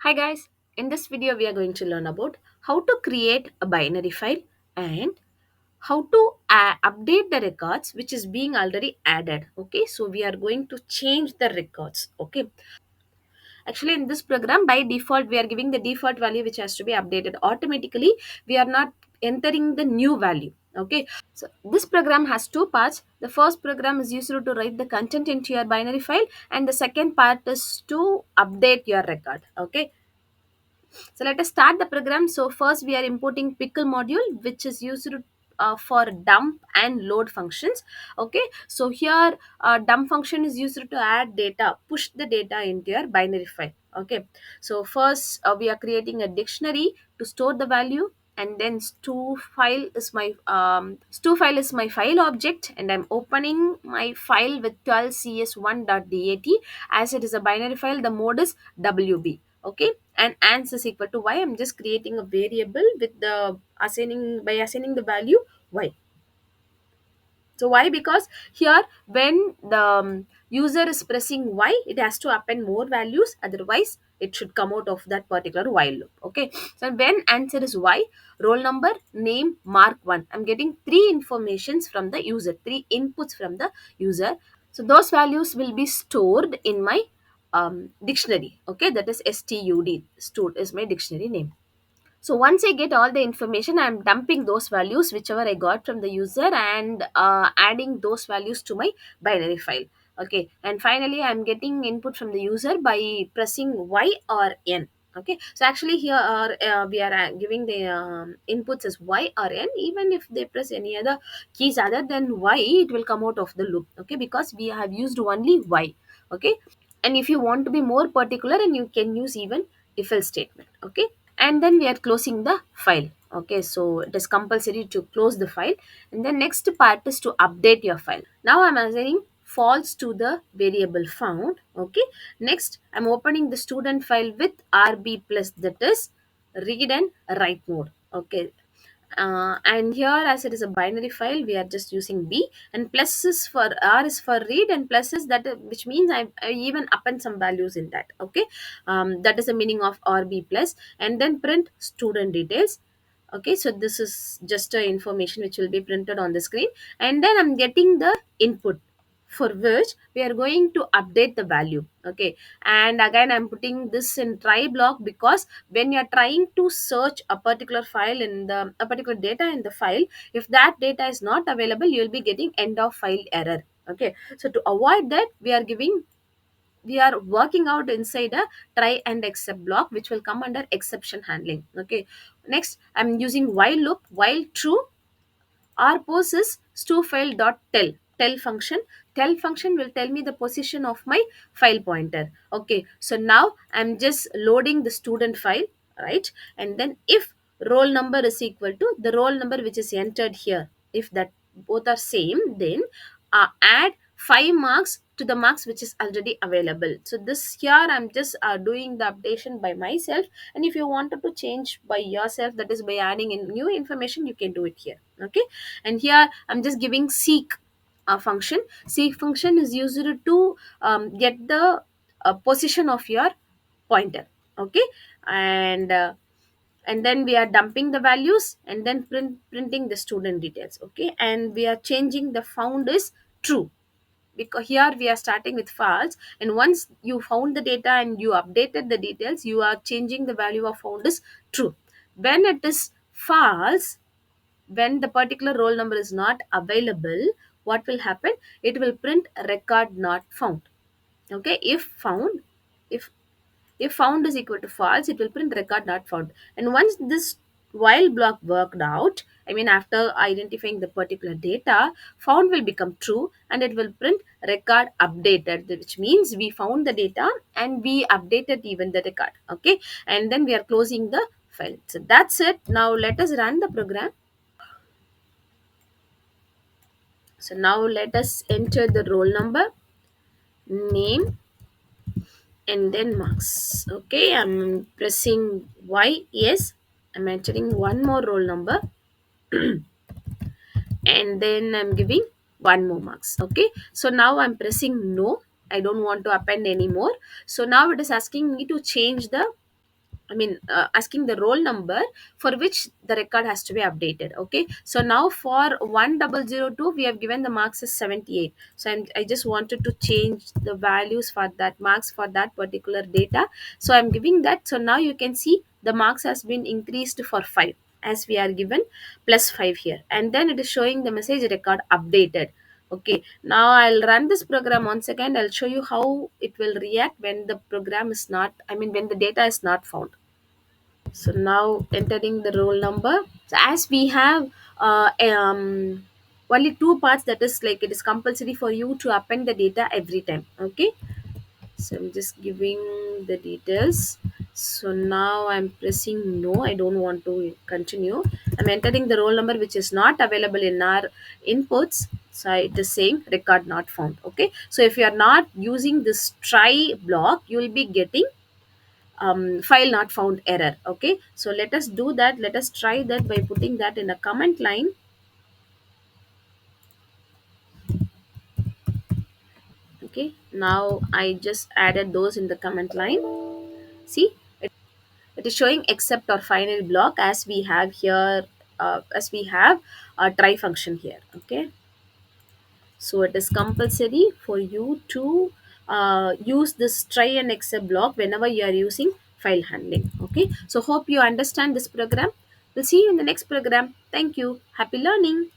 Hi guys, in this video we are going to learn about how to create a binary file and how to update the records which is being already added. Okay, so we are going to change the records. Okay, actually in this program by default we are giving the default value which has to be updated automatically. We are not entering the new value. Okay, so this program has two parts. The first program is used to write the content into your binary file, and the second part is to update your record. Okay, so let us start the program. So first we are importing pickle module which is used for dump and load functions. Okay, so here dump function is used to add data, push the data into your binary file. Okay, so first we are creating a dictionary to store the value, and then stu file is my file object, and I'm opening my file with 12cs1.dat. As it is a binary file, the mode is wb. Okay, and ans is equal to y. I'm just creating a variable with the assigning the value y. So why? Because here when the user is pressing y, it has to append more values, otherwise it should come out of that particular while loop. Okay, so when answer is y, roll number, name, mark 1, I'm getting three informations from the user, three inputs from the user. So those values will be stored in my dictionary. Okay, that is stud, stored is my dictionary name. So once I get all the information, I'm dumping those values whichever I got from the user, and adding those values to my binary file. Okay, and finally I'm getting input from the user by pressing y or n. Okay, so actually here we are giving the inputs as y or n. Even if they press any other keys other than y, it will come out of the loop. Okay, because we have used only y. Okay, and if you want to be more particular, and you can use even if else statement. Okay, and then we are closing the file. Okay, so it is compulsory to close the file, and the next part is to update your file. Now I'm assigning false to the variable found. Okay, next I'm opening the student file with rb plus, that is read and write mode. Okay, and here as it is a binary file, we are just using b, and plus is for r is for read, and plus is that which means I even append some values in that. Okay, that is the meaning of rb plus, and then print student details. Okay, so this is just a information which will be printed on the screen, and then I'm getting the input for which we are going to update the value. Okay, and again I'm putting this in try block, because when you're trying to search a particular file in the a particular data in the file, if that data is not available, you'll be getting end of file error. Okay, so to avoid that, we are working out inside a try and except block, which will come under exception handling. Okay, next I'm using while loop. While true, our pose is stofile.tell. Tell function will tell me the position of my file pointer. Okay, so now I'm just loading the student file, right? And then if roll number is equal to the roll number which is entered here, if that both are same, then add 5 marks to the marks which is already available. So this here I'm just doing the updation by myself, and if you wanted to change by yourself, that is by adding in new information, you can do it here. Okay, and here I'm just giving seek function. Seek function is used to get the position of your pointer. Okay, and and then we are dumping the values, and then printing the student details. Okay, and we are changing the found is true, because here we are starting with false, and once you found the data and you updated the details, you are changing the value of found is true. When it is false, when the particular roll number is not available, what will happen? It will print record not found. Okay, if if found is equal to false, it will print record not found. And once this while block worked out, I mean after identifying the particular data, found will become true, and it will print record updated, which means we found the data and we updated even the record. Okay, and then we are closing the file. So that's it. Now let us run the program. So now let us enter the roll number, name, and then marks. Okay, I'm pressing Y. Yes, I'm entering one more roll number, and then I'm giving one more marks. Okay, so now I'm pressing no. I don't want to append anymore. So now it is asking me to change the asking the roll number for which the record has to be updated. Okay, so now for 1002 we have given the marks as 78. So I just wanted to change the values for that marks for that particular data. So I'm giving that. So now you can see the marks has been increased for 5, as we are given plus 5 here, and then it is showing the message record updated. Okay, now I'll run this program once again. I'll show you how it will react when the program is not, when the data is not found. So now entering the roll number. So as we have only two parts, that is like it is compulsory for you to append the data every time. Okay, so I'm just giving the details. So now I'm pressing no, I don't want to continue. I'm entering the roll number which is not available in our inputs. So it is saying record not found. Okay, so if you are not using this try block, you will be getting file not found error. Okay, so let us do that. Let us try that by putting that in a comment line. Okay, now I just added those in the comment line. See, it is showing except or final block, as we have here, as we have a try function here. Okay, so it is compulsory for you to use this try and except block whenever you are using file handling. Okay, so hope you understand this program. We'll see you in the next program. Thank you. Happy learning.